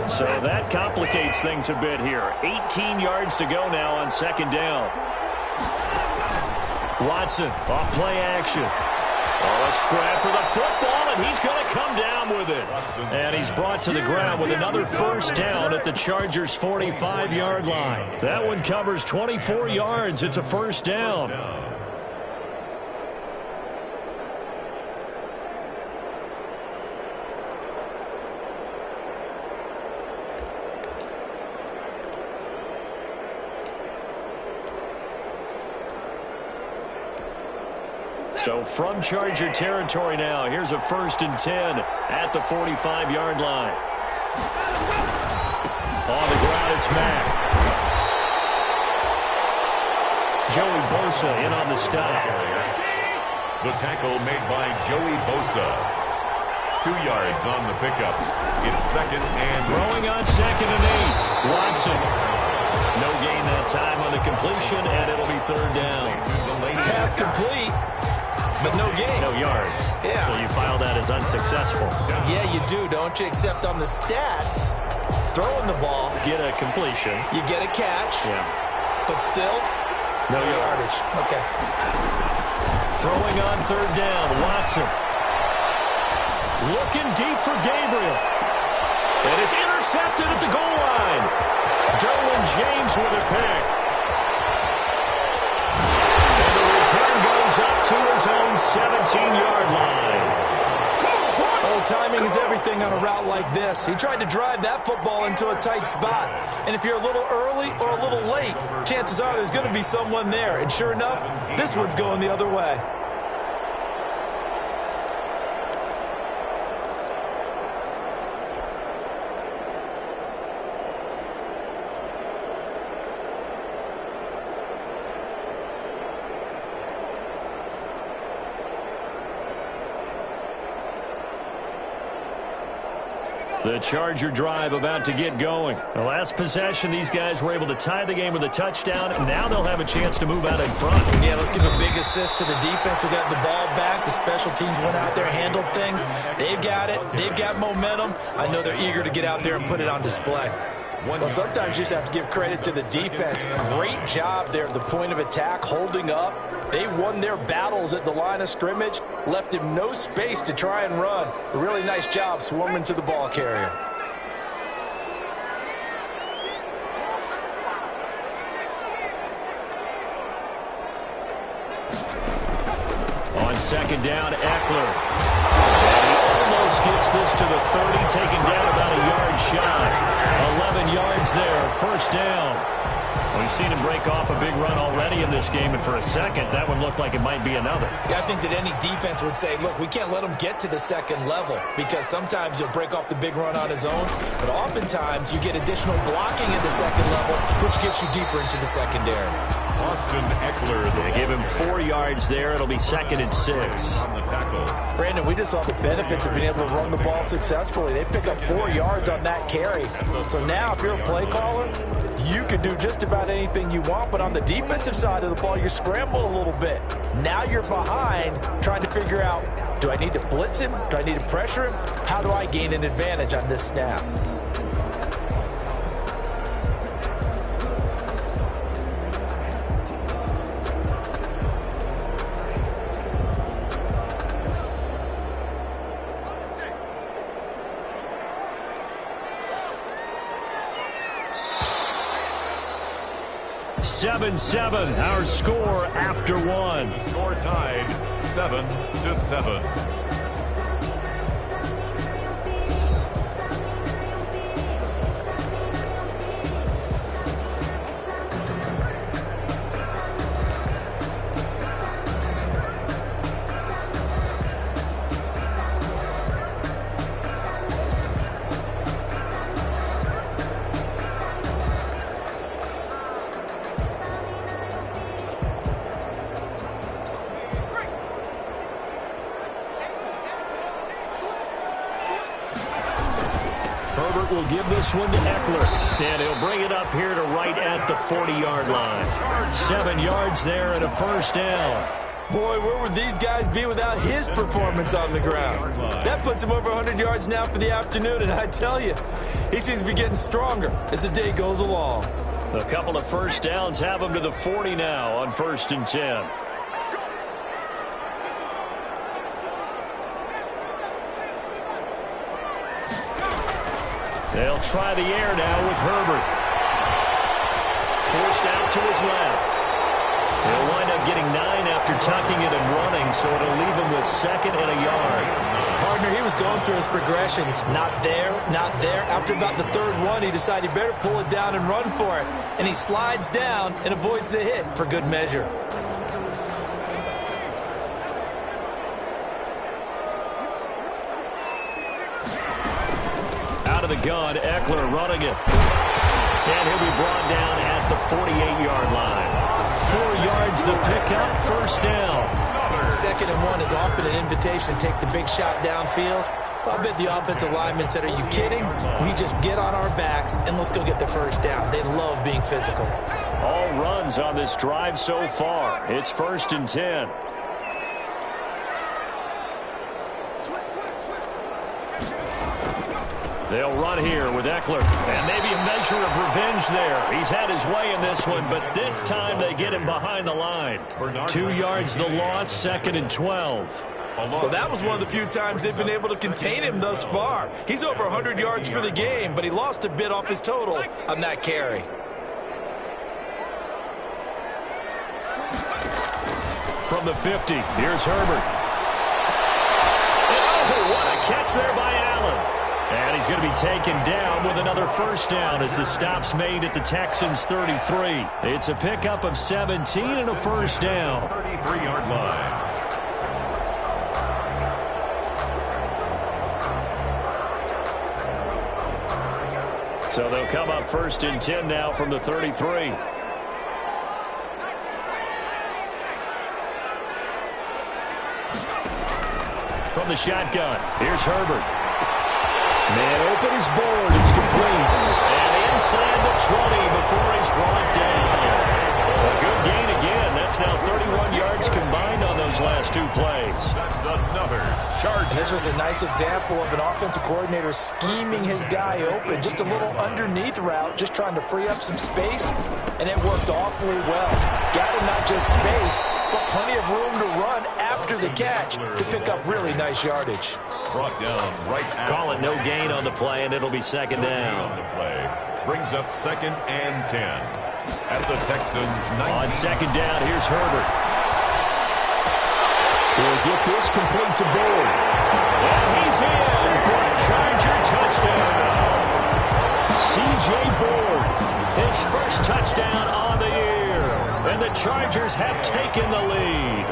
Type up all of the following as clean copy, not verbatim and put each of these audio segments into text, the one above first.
So that complicates things a bit here. 18 yards to go now on second down. Watson, off play action. Oh, a scrap for the football, and he's going to come down with it. And he's brought to the ground with another first down at the Chargers' 45-yard line. That one covers 24 yards. It's a first down. So from Charger territory now, here's a 1st and 10 at the 45-yard line. On the ground, it's Mack. Joey Bosa in on the stop. The tackle made by Joey Bosa. 2 yards on the pickup. It's 2nd and... Throwing on 2nd and 8. Watson. No gain that time on the completion, and it'll be 3rd down. Pass complete. But no gain. No yards. Yeah. So you file that as unsuccessful. Yeah, you do, don't you? Except on the stats, throwing the ball. Get a completion. You get a catch. Yeah. But still, no yardage. Okay. Throwing on 3rd down, Watson. Looking deep for Gabriel. And it's intercepted at the goal line. Derwin James with a pick. Turn goes up to his own 17-yard line. Oh, timing is everything on a route like this. He tried to drive that football into a tight spot. And if you're a little early or a little late, chances are there's going to be someone there. And sure enough, this one's going the other way. The Charger drive about to get going. The last possession, these guys were able to tie the game with a touchdown. Now they'll have a chance to move out in front. Yeah, let's give a big assist to the defense who got the ball back. The special teams went out there, handled things. They've got it. They've got momentum. I know they're eager to get out there and put it on display. Well, sometimes you just have to give credit to the defense. Great job there at the point of attack, holding up. They won their battles at the line of scrimmage, left him no space to try and run. A really nice job swarming to the ball carrier. On 2nd down, Eckler. And he almost gets this to the 30, taken down about a yard shy. 11 yards there, first down. We've seen him break off a big run already in this game, and for a second, that one looked like it might be another. Yeah, I think that any defense would say, look, we can't let him get to the second level, because sometimes he'll break off the big run on his own, but oftentimes you get additional blocking at the second level, which gets you deeper into the secondary. Austin Eckler. They give him 4 yards there. It'll be 2nd and 6. On the tackle. Brandon, we just saw the benefits of being able to run the ball successfully. They pick up 4 yards on that carry. So now, if you're a play caller, you can do just about anything you want, but on the defensive side of the ball, you're scrambling a little bit. Now you're behind, trying to figure out, do I need to blitz him? Do I need to pressure him? How do I gain an advantage on this snap? Seven, our score after one. The score tied 7-7. Will give this one to Eckler, and he'll bring it up here to right at the 40-yard line. 7 yards there and a first down. Boy, where would these guys be without his performance on the ground? That puts him over 100 yards now for the afternoon, and I tell you, he seems to be getting stronger as the day goes along. A couple of first downs have him to the 40 now on 1st and 10. They'll try the air now with Herbert. Forced out to his left. He'll wind up getting 9 after tucking it and running, so it'll leave him with 2nd and a yard. Partner, he was going through his progressions. Not there, not there. After about the 3rd one, he decided he better pull it down and run for it. And he slides down and avoids the hit for good measure. Out of the gun, Eckler running it. And he'll be brought down at the 48-yard line. 4 yards the pickup, 1st down. 2nd and 1 is often an invitation to take the big shot downfield. I bet the offensive lineman said, are you kidding? We just get on our backs and let's go get the 1st down. They love being physical. All runs on this drive so far. It's 1st and 10. They'll run here with Eckler. And maybe a measure of revenge there. He's had his way in this one, but this time they get him behind the line. 2 yards the loss, 2nd and 12. Well, that was one of the few times they've been able to contain him thus far. He's over 100 yards for the game, but he lost a bit off his total on that carry. From the 50, here's Herbert. Oh, what a catch there by Allen. And he's going to be taken down with another 1st down as the stop's made at the Texans' 33. It's a pickup of 17 and a 1st down. 33-yard line. So they'll come up 1st and 10 now from the 33. From the shotgun, here's Herbert. Man open his board, it's complete. And inside the 20 before he's brought down. A good gain again. That's now 31 yards combined on those last 2 plays. That's another charge. This was a nice example of an offensive coordinator scheming his guy open. Just a little underneath route, just trying to free up some space. And it worked awfully well. Got him not just space, but plenty of room to run after the catch to pick up really nice yardage. Brought down right out. Call it no gain on the play, and it'll be 2nd down. On the play. Brings up 2nd and 10. At the Texans' 19. On 2nd down, here's Herbert. He'll get this complete to Board. And he's in for a Charger touchdown. C.J. Board, his 1st touchdown on the year. And the Chargers have taken the lead.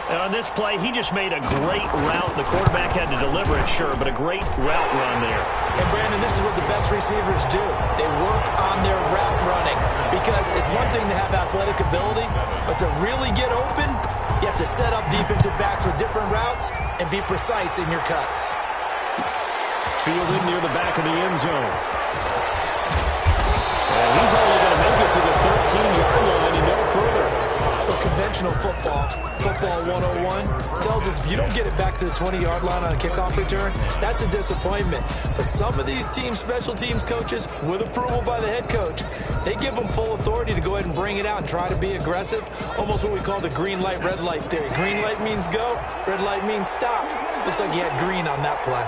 And on this play, he just made a great route. The quarterback had to deliver it, sure, but a great route run there. And, Brandon, this is what the best receivers do. They work on their route running because it's one thing to have athletic ability, but to really get open, you have to set up defensive backs with different routes and be precise in your cuts. Fielded near the back of the end zone. And he's only going to make it to the 13-yard line and no further. Well, conventional football 101, tells us if you don't get it back to the 20-yard line on a kickoff return, that's a disappointment. But some of these special teams coaches, with approval by the head coach, they give them full authority to go ahead and bring it out and try to be aggressive, almost what we call the green light, red light theory. Green light means go, red light means stop. Looks like he had green on that play.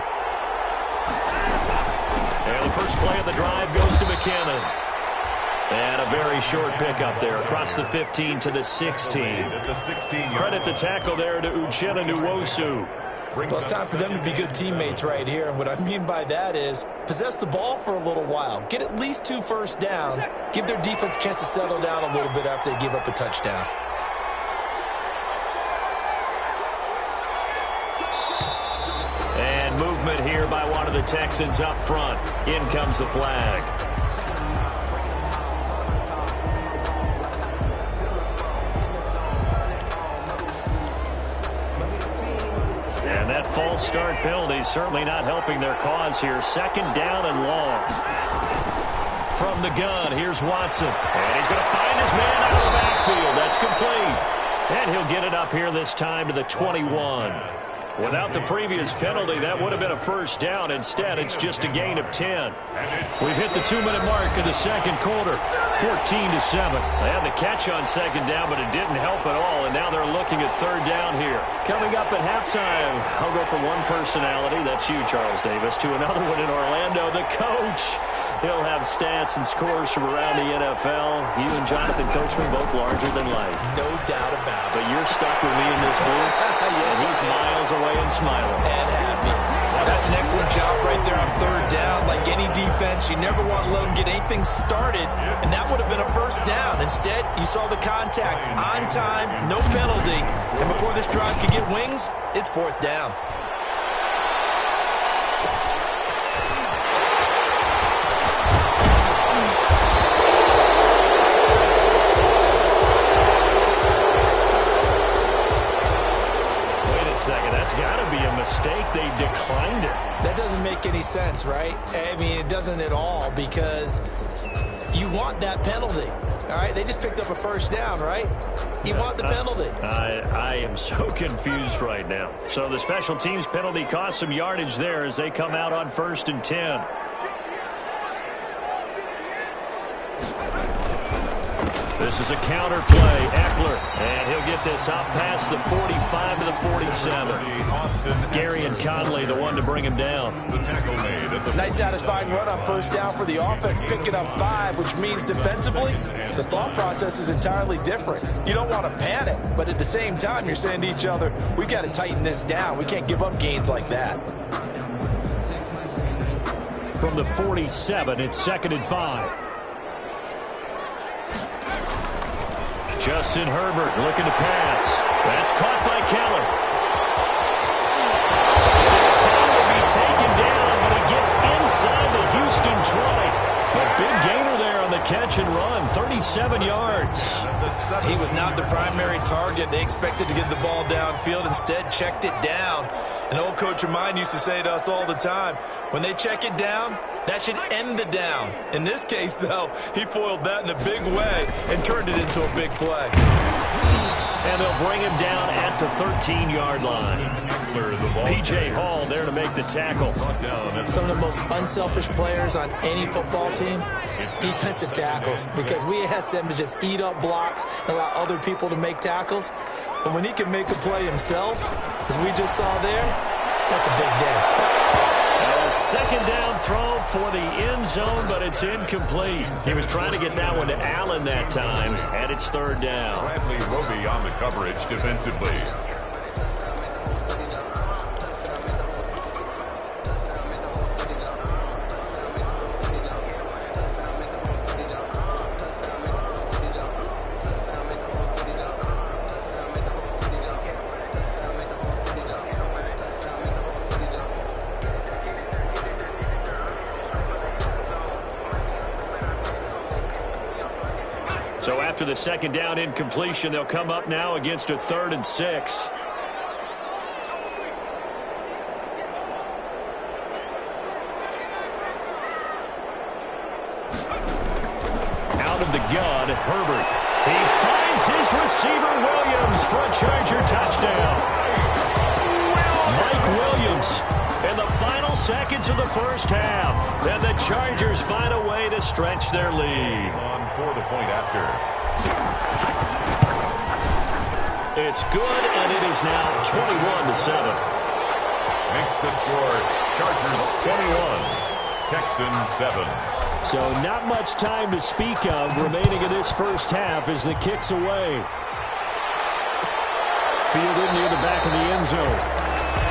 And the first play of the drive goes to McKinnon. And a very short pickup there across the 15 to the 16. Credit the tackle there to Uchenna Nwosu. Well, it's time for them to be good teammates right here. And what I mean by that is possess the ball for a little while. Get at least 2 first downs. Give their defense a chance to settle down a little bit after they give up a touchdown. And movement here by one of the Texans up front. In comes the flag. False start penalty certainly not helping their cause here. 2nd down and long. From the gun, here's Watson. And he's going to find his man out of the backfield. That's complete. And he'll get it up here this time to the 21. Without the previous penalty, that would have been a first down. Instead, it's just a gain of 10. We've hit the 2-minute mark in the second quarter, 14-7. They had the catch on second down, but it didn't help at all, and now they're looking at third down here. Coming up at halftime, I'll go from one personality, that's you, Charles Davis, to another one in Orlando, the coach. He'll have stats and scores from around the NFL. You and Jonathan Coachman both larger than life. No doubt about it. But you're stuck with me in this booth, yes, and he's miles away and smiling. And happy. That's an excellent job right there on third down. Like any defense, you never want to let them get anything started, and that would have been a first down. Instead, you saw the contact on time, no penalty, and before this drive could get wings, it's fourth down. That's got to be a mistake. They declined it. That doesn't make any sense, right? I mean, it doesn't at all, because you want that penalty. All right, they just picked up a first down, right? You want the penalty. I am so confused right now. So the special teams penalty cost some yardage there as they come out on 1st and 10. This is a counter play. Eckler, and he'll get this out past the 45 to the 47. Gary and Conley, the one to bring him down. Nice satisfying run on first down for the offense, picking up 5, which means defensively, the thought process is entirely different. You don't want to panic, but at the same time, you're saying to each other, we got to tighten this down. We can't give up gains like that. From the 47, it's 2nd and 5. Justin Herbert looking to pass. That's caught by Keller. Will be taken down, but he gets inside the Houston 20. A big gainer there on the catch and run, 37 yards. He was not the primary target. They expected to get the ball downfield. Instead, checked it down. An old coach of mine used to say to us all the time, when they check it down, that should end the down. In this case, though, he foiled that in a big way and turned it into a big play. And they'll bring him down at the 13-yard line. P.J. Hall there to make the tackle. Some of the most unselfish players on any football team, defensive tackles, because we ask them to just eat up blocks and allow other people to make tackles. But when he can make a play himself, as we just saw there, that's a big day. A second down throw for the end zone, but it's incomplete. He was trying to get that one to Allen that time, and it's third down. Bradley Roby on the coverage defensively. So after the second down incompletion, they'll come up now against a 3rd and 6. Out of the gun, Herbert. He finds his receiver, Williams, for a Charger touchdown. Mike Williams in the final seconds of the first half. And the Chargers find a way to stretch their lead. On for the point after. It's good, and it is now 21-7. Makes the score Chargers 21, Texans 7. So not much time to speak of remaining in this first half as the kick's away. Fielded near the back of the end zone.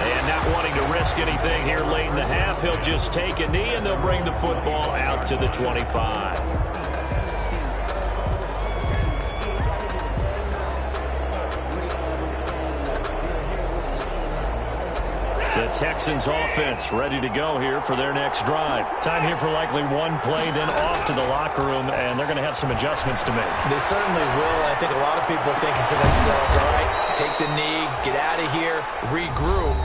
And not wanting to risk anything here late in the half, he'll just take a knee, and they'll bring the football out to the 25. The Texans offense ready to go here for their next drive. Time here for likely one play, then off to the locker room, and they're going to have some adjustments to make. They certainly will, and I think a lot of people are thinking to themselves, all right, take the knee, get out of here, regroup.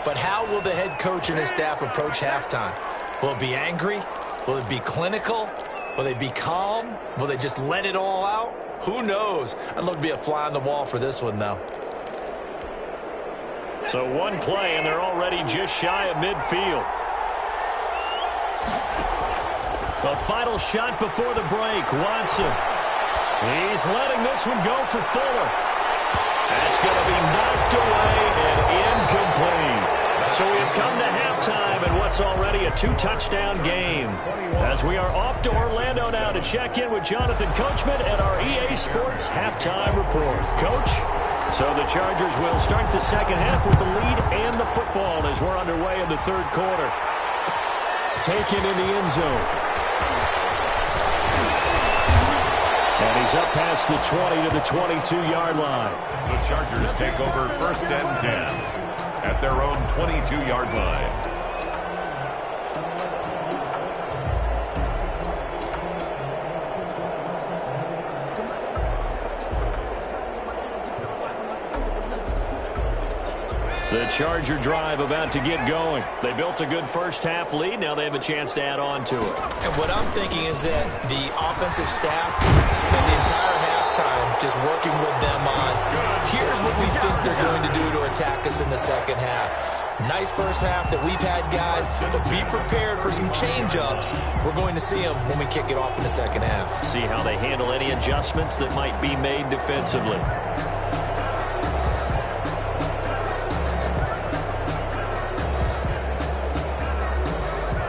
But how will the head coach and his staff approach halftime? Will it be angry? Will it be clinical? Will they be calm? Will they just let it all out? Who knows? I'd love to be a fly on the wall for this one, though. So one play, and they're already just shy of midfield. The final shot before the break, Watson. He's letting this one go for Fuller. That's going to be knocked away and incomplete. So we have come to halftime in what's already a 2-touchdown game. As we are off to Orlando now to check in with Jonathan Coachman at our EA Sports Halftime Report. Coach? So the Chargers will start the second half with the lead and the football as we're underway in the third quarter. Taken in the end zone. And he's up past the 20 to the 22-yard line. The Chargers take over 1st and 10 at their own 22-yard line. The Charger drive about to get going. They built a good first-half lead. Now they have a chance to add on to it. And what I'm thinking is that the offensive staff spend the entire halftime just working with them on, here's what we think they're going to do to attack us in the second half. Nice first half that we've had, guys, but be prepared for some change-ups. We're going to see them when we kick it off in the second half. See how they handle any adjustments that might be made defensively.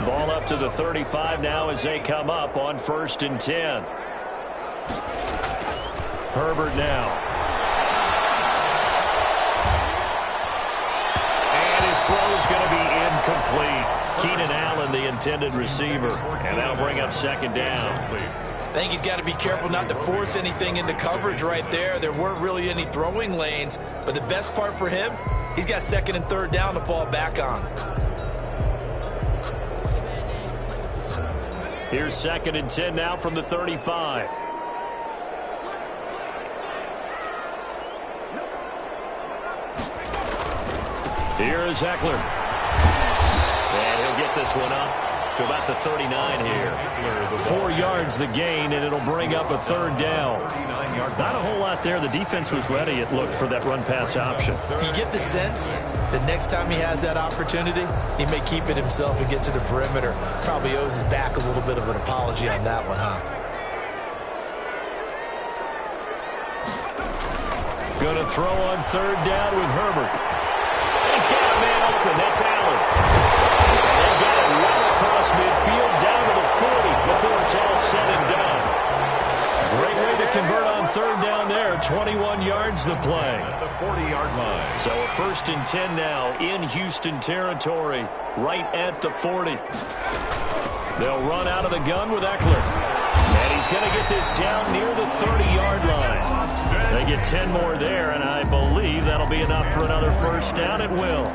Ball up to the 35 now as they come up on 1st and 10. Herbert now. And his throw is going to be incomplete. Keenan Allen, the intended receiver. And that'll bring up 2nd down. I think he's got to be careful not to force anything into coverage right there. There weren't really any throwing lanes. But the best part for him, he's got 2nd and 3rd down to fall back on. Here's 2nd and 10 now from the 35. Here is Eckler. And he'll get this one up to about the 39 here. 4 yards the gain, and it'll bring up a 3rd down. Not a whole lot there. The defense was ready, it looked, for that run-pass option. You get the sense that next time he has that opportunity, he may keep it himself and get to the perimeter. Probably owes his back a little bit of an apology on that one, huh? Going to throw on 3rd down with Herbert. He's got a man open. That's Allen. They've got it well across midfield down to the 40 before it's all said and done. Great way to convert on 3rd down there. 21 yards the play. At the 40-yard line. So a 1st and 10 now in Houston territory, right at the 40. They'll run out of the gun with Eckler. And he's going to get this down near the 30-yard line. They get 10 more there, and I believe that'll be enough for another 1st down. It will.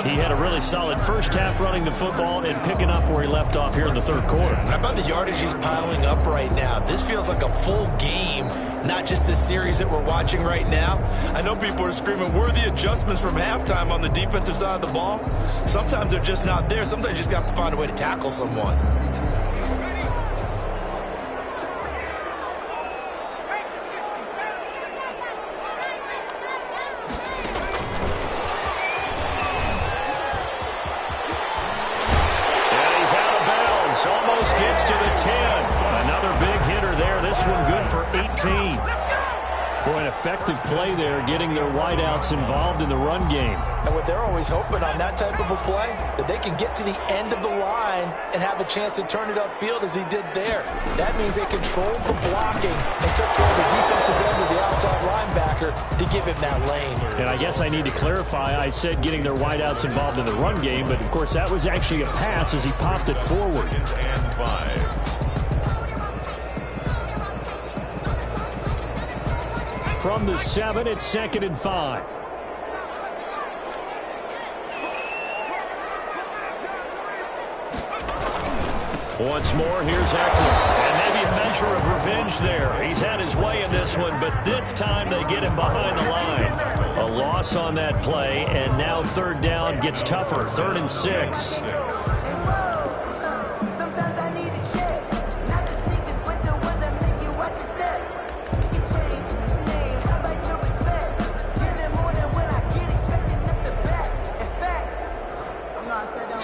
He had a really solid first half running the football and picking up where he left off here in the 3rd quarter. How about the yardage he's piling up right now? This feels like a full game, not just this series that we're watching right now. I know people are screaming, where are the adjustments from halftime on the defensive side of the ball? Sometimes they're just not there. Sometimes you just have to find a way to tackle someone. Almost gets to the 10. Another big hitter there. This one good for 18. Boy, an effective play there, getting their wideouts involved in the run game. And what they're always hoping on that type of a play, that they can get to the end of the line and have a chance to turn it upfield as he did there. That means they controlled the blocking and took care of the defensive end of the outside linebacker to give him that lane. And I guess I need to clarify, I said getting their wideouts involved in the run game, but of course that was actually a pass as he popped it forward. And 5. From the 7, it's 2nd and 5. Once more, here's Eckler. And maybe a measure of revenge there. He's had his way in this one, but this time they get him behind the line. A loss on that play, and now 3rd down gets tougher. 3rd and 6.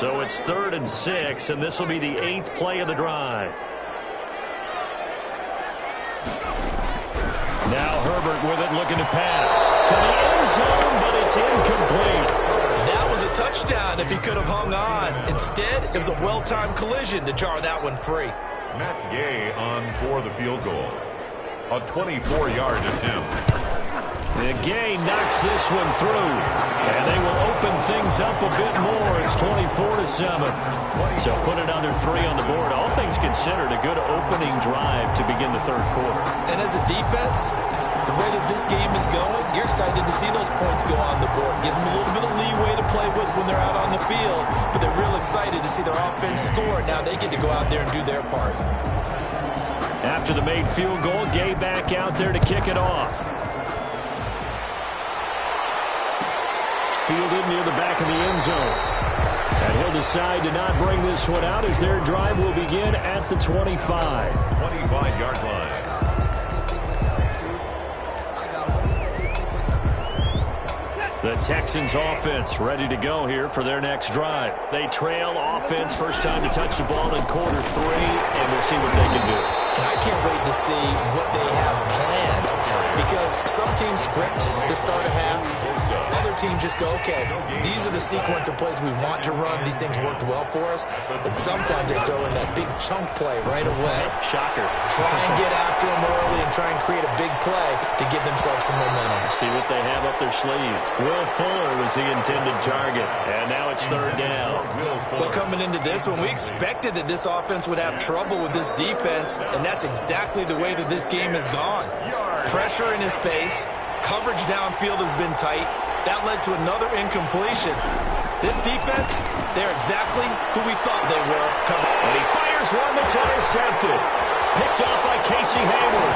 So it's 3rd and 6, and this will be the 8th play of the drive. Now Herbert with it, looking to pass to the end zone, but it's incomplete. That was a touchdown if he could have hung on. Instead, it was a well-timed collision to jar that one free. Matt Gay on for the field goal. A 24-yard attempt. And Gay knocks this one through, and they will open things up a bit more. It's 24-7. So put it under 3 on the board. All things considered, a good opening drive to begin the 3rd quarter. And as a defense, the way that this game is going, you're excited to see those points go on the board. Gives them a little bit of leeway to play with when they're out on the field, but they're real excited to see their offense score. Now they get to go out there and do their part. After the made field goal, Gay back out there to kick it off. Fielded near the back of the end zone. And he'll decide to not bring this one out as their drive will begin at the 25. 25-yard line. The Texans offense ready to go here for their next drive. They trail offense, first time to touch the ball in quarter 3, and we'll see what they can do. And I can't wait to see what they have planned, because some teams script to start a half. Other teams just go, okay, these are the sequence of plays we want to run. These things worked well for us. And sometimes they throw in that big chunk play right away. Shocker. Try and get after them early and try and create a big play to give themselves some momentum. See what they have up their sleeve. Will Fuller was the intended target, and now it's 3rd down. Well, coming into this one, we expected that this offense would have trouble with this defense, and that's exactly the way that this game has gone. Pressure in his pace. Coverage downfield has been tight. That led to another incompletion. This defense, they're exactly who we thought they were. And he fires one that's intercepted. Picked off by Casey Hayward.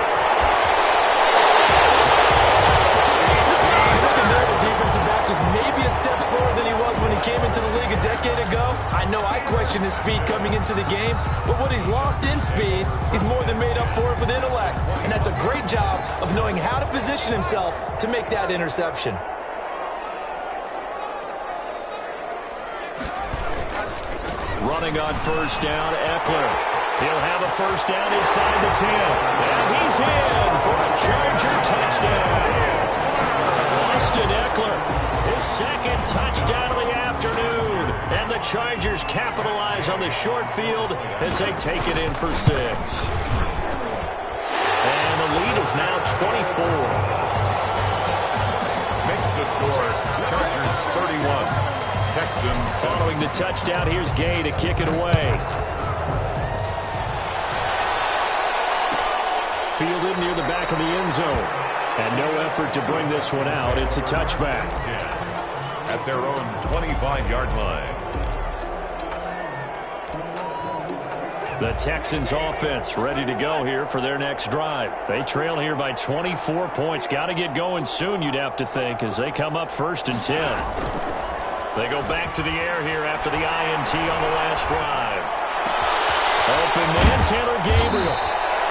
Looking there, the defensive back is maybe a step slower than he was when he came into the league a decade ago. I know I questioned his speed coming into the game, but what he's lost in speed, he's more than made up for it with intellect. And that's a great job of knowing how to position himself to make that interception. Running on first down, Eckler. He'll have a first down inside the 10. And he's in for a Charger touchdown. Austin Eckler, his 2nd touchdown of the afternoon. And the Chargers capitalize on the short field as they take it in for 6. And the lead is now 24. Makes the score Chargers 31. Texans. Following the touchdown, here's Gay to kick it away. Fielded near the back of the end zone. And no effort to bring this one out. It's a touchback. At their own 25-yard line. The Texans offense ready to go here for their next drive. They trail here by 24 points. Got to get going soon, you'd have to think, as they come up 1st and 10. They go back to the air here after the INT on the last drive. Open man, Taylor Gabriel.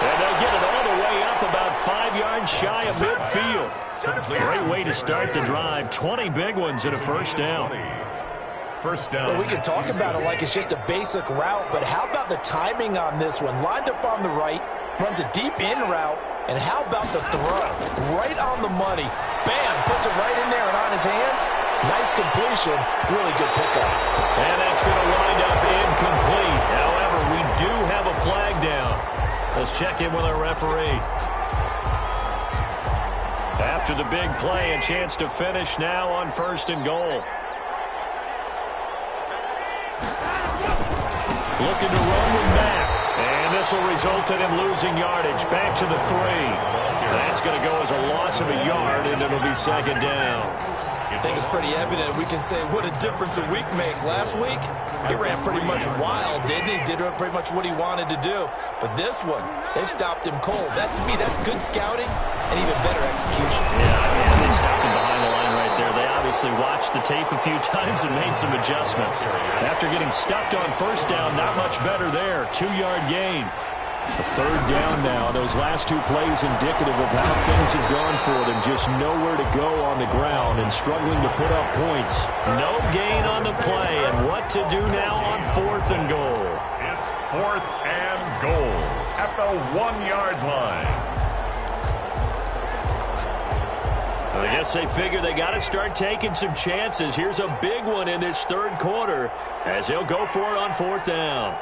And they'll get it all the way up about 5 yards shy of midfield. Great way to start the drive. 20 big ones and a first down. First down. Well, we can talk about it like it's just a basic route, but how about the timing on this one? Lined up on the right, runs a deep in route, and how about the throw? Right on the money. Bam, puts it right in there and on his hands. Nice completion. Really good pickup. And that's going to wind up incomplete. However, we do have a flag down. Let's check in with our referee. After the big play, a chance to finish now on 1st and goal. Looking to run with Mack. And this will result in him losing yardage. Back to the 3. That's going to go as a loss of a yard, and it'll be 2nd down. I think it's pretty evident. We can say what a difference a week makes. Last week, he ran pretty much wild, didn't he? Did pretty much what he wanted to do. But this one, they stopped him cold. That, to me, that's good scouting and even better execution. Yeah, they stopped him behind the line right there. They obviously watched the tape a few times and made some adjustments. After getting stuffed on first down, not much better there. 2-yard gain. A third down now. Those last two plays indicative of how things have gone for them. Just nowhere to go on the ground and struggling to put up points. No gain on the play. And what to do now on 4th and goal? It's 4th and goal at the 1-yard line. I guess they figure they got to start taking some chances. Here's a big one in this third quarter as they'll go for it on 4th down.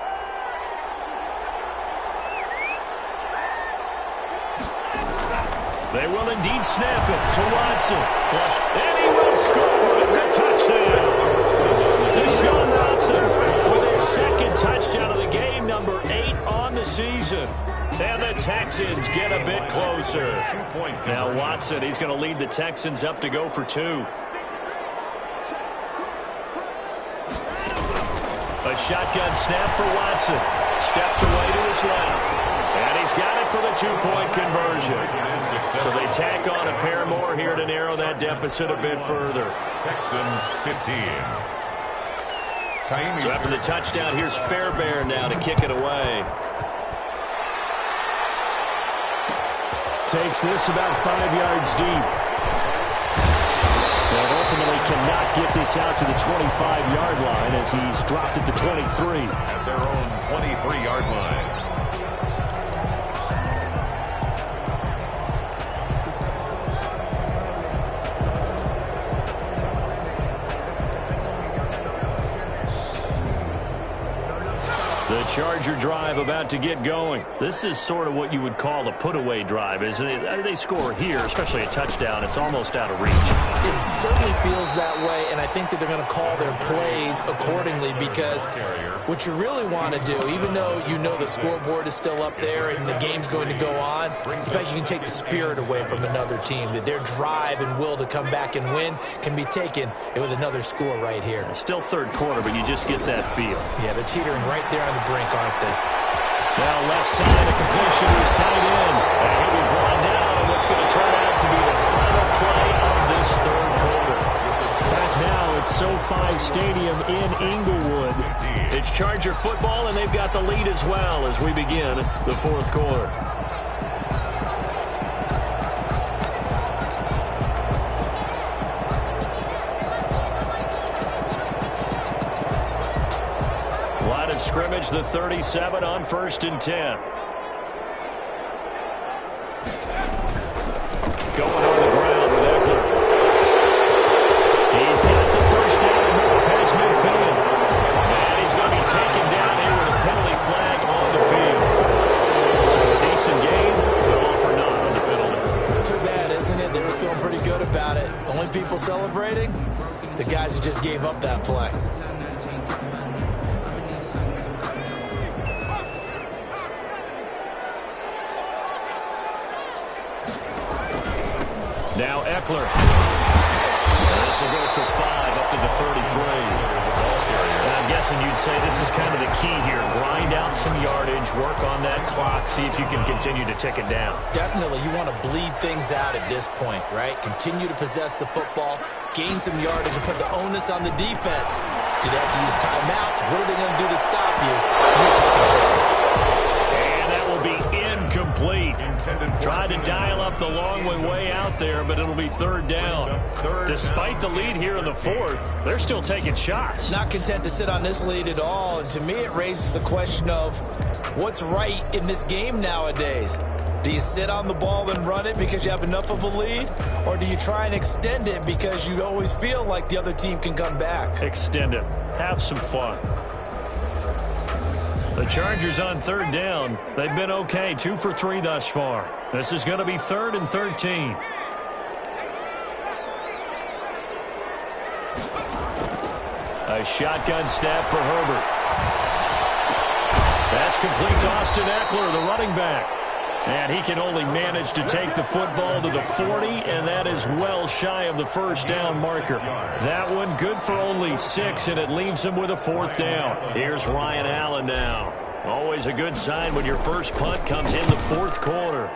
They will indeed snap it to Watson. Flush, and he will score. It's a touchdown. Deshaun Watson with his second touchdown of the game, number 8 on the season. And the Texans get a bit closer. Now Watson, he's going to lead the Texans up to go for 2. A shotgun snap for Watson. Steps away to his left. And he's got it for the 2-point conversion. So they tack on a pair more here to narrow that deficit a bit further. Texans 15. So after the touchdown, here's Fairbairn now to kick it away. Takes this about 5 yards deep. And ultimately cannot get this out to the 25-yard line as he's dropped at the 23. At their own 23-yard line. The Charger drive about to get going. This is sort of what you would call a put-away drive, isn't it? They score here, especially a touchdown. It's almost out of reach. It certainly feels that way, and I think that they're going to call their plays accordingly because what you really want to do, even though you know the scoreboard is still up there and the game's going to go on, in fact, you can take the spirit away from another team. That their drive and will to come back and win can be taken with another score right here. It's still third quarter, but you just get that feel. Yeah, they're teetering right there on the brink, aren't they? Now left side, a completion is tight end. And he'll be brought down in what's going to turn out to be the final play of this third quarter. Back now at SoFi Stadium in Inglewood. It's Charger football, and they've got the lead as well as we begin the fourth quarter. Line of scrimmage, the 37 on 1st and 10. Going on the ground with Eckler. He's got the first down and more past midfield. And he's going to be taken down here with a penalty flag on the field. So a decent game, but all for naught on the penalty. It's too bad, isn't it? They were feeling pretty good about it. Only people celebrating? The guys who just gave up that play. Now Eckler. And this will go for 5 up to the 33. And I'm guessing you'd say this is kind of the key here. Grind out some yardage, work on that clock, see if you can continue to tick it down. Definitely, you want to bleed things out at this point, right? Continue to possess the football, gain some yardage, and put the onus on the defense. Do they have to use timeouts? What are they going to do to stop you? You're taking charge. And that will be incomplete. Tried to dial up the long way out there, but it'll be third down. Despite the lead here in the fourth, they're still taking shots. Not content to sit on this lead at all, and to me it raises the question of what's right in this game nowadays. Do you sit on the ball and run it because you have enough of a lead? Or do you try and extend it because you always feel like the other team can come back? Extend it. Have some fun. The Chargers on third down. They've been okay, 2 for 3 thus far. This is going to be 3rd and 13. A shotgun snap for Herbert. That's complete to Austin Eckler, the running back. And he can only manage to take the football to the 40, and that is well shy of the first down marker. That one good for only 6, and it leaves him with a 4th down. Here's Ryan Allen now. Always a good sign when your first punt comes in the 4th quarter.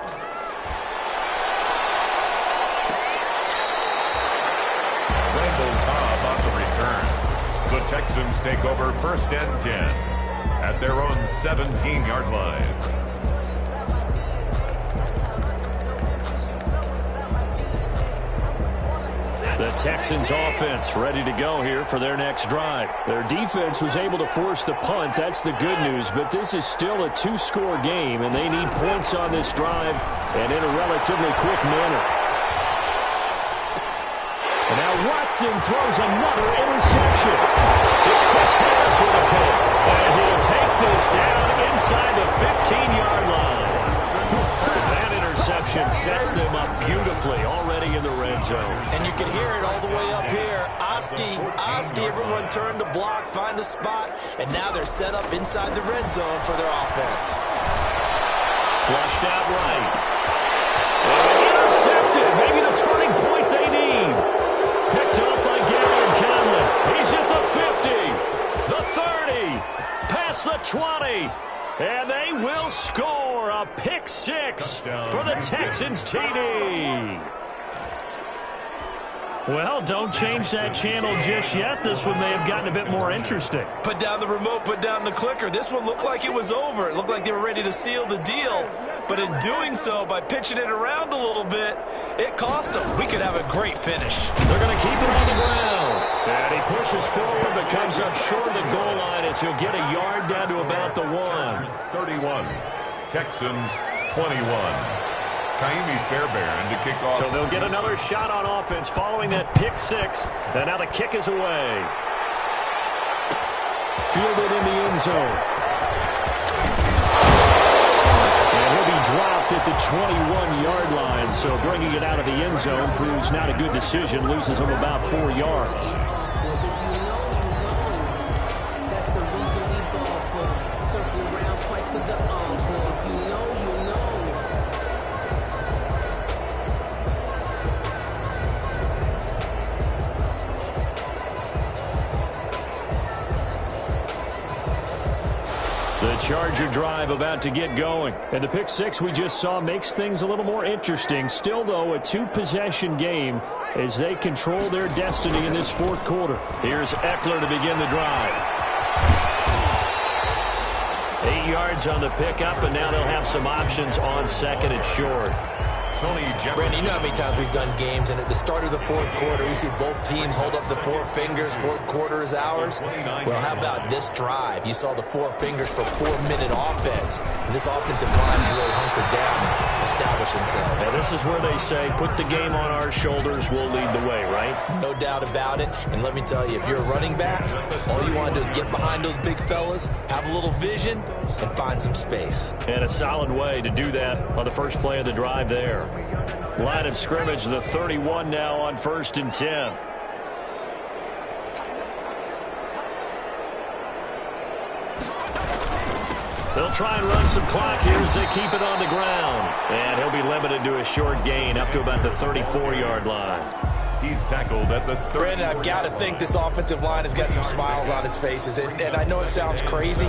Randall Cobb on the return. The Texans take over 1st and 10 at their own 17-yard line. The Texans offense ready to go here for their next drive. Their defense was able to force the punt. That's the good news. But this is still a two-score game, and they need points on this drive and in a relatively quick manner. And now Watson throws another interception. It's Chris Harris with a pick. And he'll take this down inside the 15-yard line. That interception sets them up beautifully already in the red zone. And you can hear it all the way up here. Oski, everyone turned to block, find a spot, and now they're set up inside the red zone for their offense. Flushed out right. And intercepted. Maybe the turning point they need. Picked up by Gary Conley. He's at the 50, the 30, past the 20. And they will score a pick six for the Texans TD. Well, don't change that channel just yet. This one may have gotten a bit more interesting. Put down the remote, put down the clicker. This one looked like it was over. It looked like they were ready to seal the deal. But in doing so, by pitching it around a little bit, it cost them. We could have a great finish. They're going to keep it on the ground. And he pushes forward but comes up short of the goal line as he'll get a yard down to about the 1. 31. Texans 21. Kaimi Fairbairn to kick off. So they'll get another shot on offense following that pick six. And now the kick is away. Fielded in the end zone. And he'll be dropped at the 21-yard line. So bringing it out of the end zone proves not a good decision. Loses him about 4 yards. The Charger drive about to get going. And the pick six we just saw makes things a little more interesting. Still, though, a two-possession game as they control their destiny in this fourth quarter. Here's Eckler to begin the drive. 8 yards on the pickup, and now they'll have some options on second and short. Brandon, you know how many times we've done games, and at the start of the fourth quarter, we see both teams hold up the four fingers. Fourth quarter is ours. Well, how about this drive? You saw the four fingers for 4-minute offense, and this offensive line is really hunkered down and established themselves. Now, this is where they say, put the game on our shoulders, we'll lead the way, right? No doubt about it. And let me tell you, if you're a running back, all you want to do is get behind those big fellas, have a little vision, and find some space. And a solid way to do that on the first play of the drive there. Line of scrimmage, the 31 now on 1st and 10. They'll try and run some clock here as they keep it on the ground. And he'll be limited to a short gain up to about the 34-yard line. He's tackled at the 30. Brandon, I've got to think this offensive line has got some smiles on its faces. And I know it sounds crazy,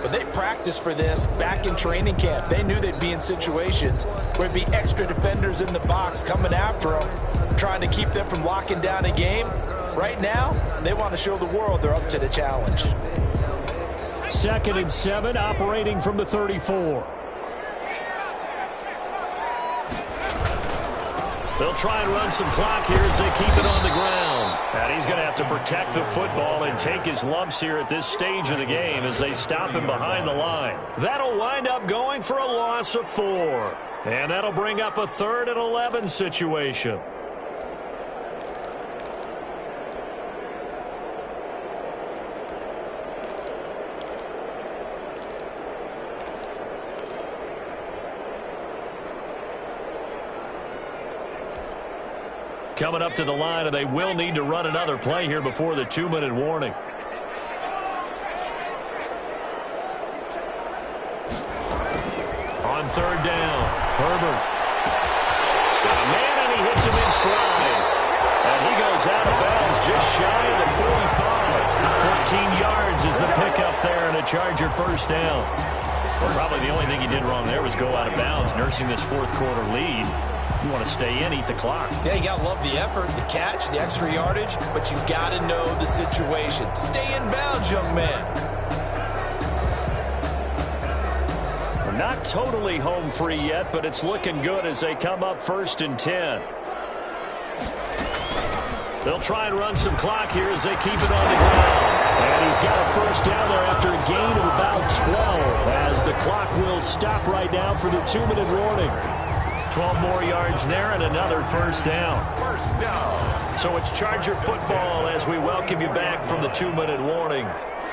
but they practiced for this back in training camp. They knew they'd be in situations where there'd be extra defenders in the box coming after them, trying to keep them from locking down a game. Right now, they want to show the world they're up to the challenge. 2nd and 7, operating from the 34. They'll try and run some clock here as they keep it on the ground. And he's going to have to protect the football and take his lumps here at this stage of the game as they stop him behind the line. That'll wind up going for a loss of 4. And that'll bring up a 3rd and 11 situation. Coming up to the line, and they will need to run another play here before the 2-minute warning. On 3rd down, Herbert. Got a man, and he hits him in stride. And he goes out of bounds just shy of the 45. 14 yards is the pickup there, and a Charger first down. Well, probably the only thing he did wrong there was go out of bounds, nursing this fourth quarter lead. You want to stay in, eat the clock. Yeah, you got to love the effort, the catch, the extra yardage, but you got to know the situation. Stay in bounds, young man. We're not totally home free yet, but it's looking good as they come up 1st and 10. They'll try and run some clock here as they keep it on the ground. And he's got a first down there after a gain of about 12 as the clock will stop right now for the 2-minute warning. 12 more yards there and another first down. First down. So it's Charger football as we welcome you back from the 2-minute warning.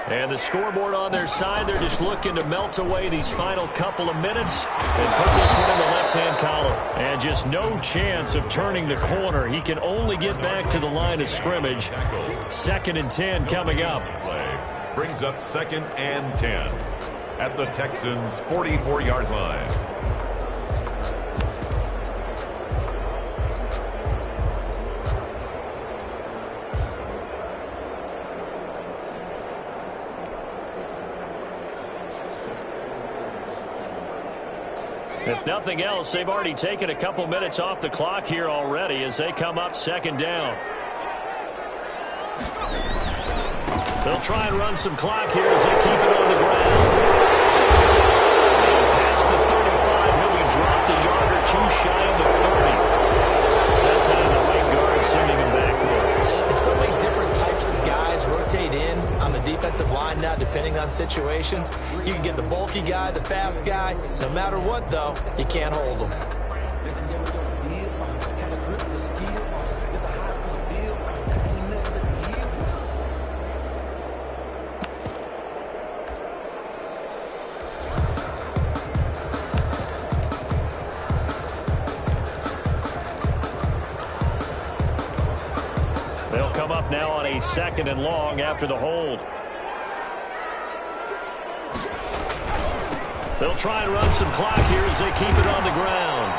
And the scoreboard on their side, they're just looking to melt away these final couple of minutes and put this one in the left-hand column. And just no chance of turning the corner. He can only get back to the line of scrimmage. 2nd and 10 coming up. Brings up 2nd and 10 at the Texans' 44-yard line. If nothing else, they've already taken a couple minutes off the clock here already as they come up 2nd down. They'll try and run some clock here as they keep it on the ground. And past the 35, he'll be dropped a yard or two shy of the 30. That's out of the right guard, sending him backwards. And so many different types of guys rotate in on the defensive line now, depending on situations. You can get the bulky guy, the fast guy. No matter what, though, you can't hold them. They'll come up now on a 2nd and long after the hold. They'll try and run some clock here as they keep it on the ground.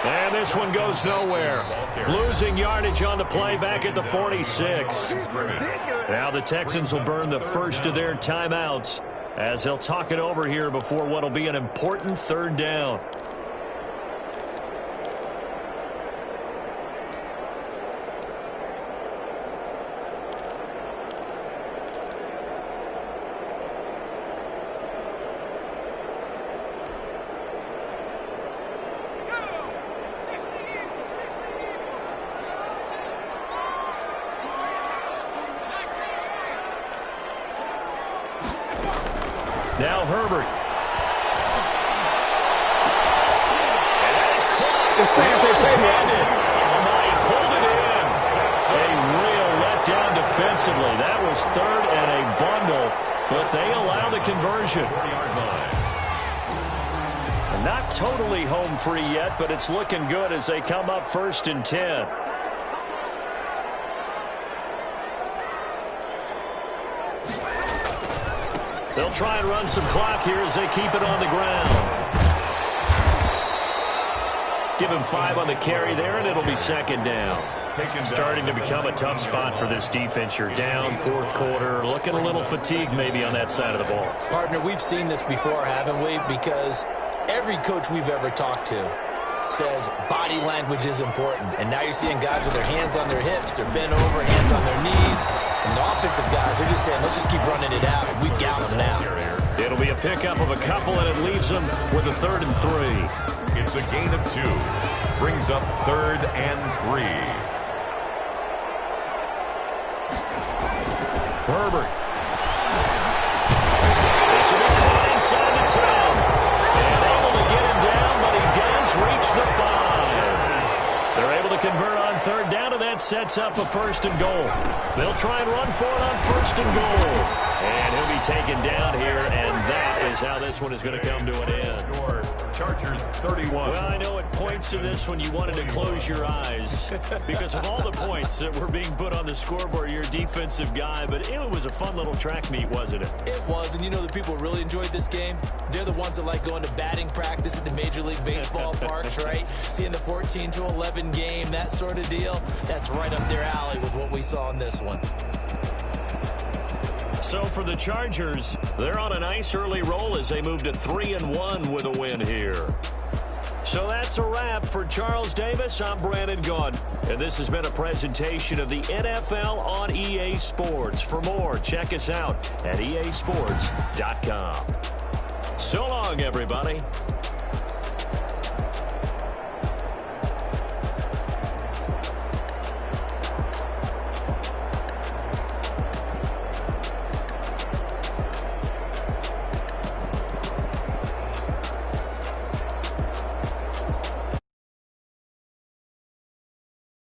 And this one goes nowhere. Losing yardage on the play back at the 46. Now the Texans will burn the first of their timeouts as they'll talk it over here before what will be an important 3rd down. Now Herbert. And that is caught. The Santa He pulled it in. A real letdown defensively. That was 3rd and a bundle, but they allow the conversion. Not totally home free yet, but it's looking good as they come up 1st and 10. They'll try and run some clock here as they keep it on the ground. Give him 5 on the carry there, and it'll be 2nd down. Starting to become a tough spot for this defense. You're down 4th quarter, looking a little fatigued maybe on that side of the ball. Partner, we've seen this before, haven't we? Because every coach we've ever talked to says body language is important. And now you're seeing guys with their hands on their hips, they're bent over, hands on their knees. And the offensive guys, they're just saying, let's just keep running it out. We've got them now. It'll be a pickup of a couple, and it leaves them with a 3rd and 3. It's a gain of 2. Brings up 3rd and 3. Herbert. This will be caught inside the 10. And able to get him down, but he does reach the 5. They're able to convert on 3rd down, and that sets up a 1st and goal. They'll try and run for it on 1st and goal. And he'll be taken down here, and that is how this one is going to come to an end. Chargers 31. Well, I know at points in this when you wanted to close your eyes because of all the points that were being put on the scoreboard. You're a defensive guy, but it was a fun little track meet, wasn't it? It was, and you know the people really enjoyed this game? They're the ones that like going to batting practice at the Major League Baseball parks, right? Seeing the 14-11 game, that sort of deal, that's right up their alley with what we saw in this one. So for the Chargers, they're on a nice early roll as they move to 3-1 with a win here. So that's a wrap for Charles Davis. I'm Brandon Gaudin, and this has been a presentation of the NFL on EA Sports. For more, check us out at easports.com. So long, everybody.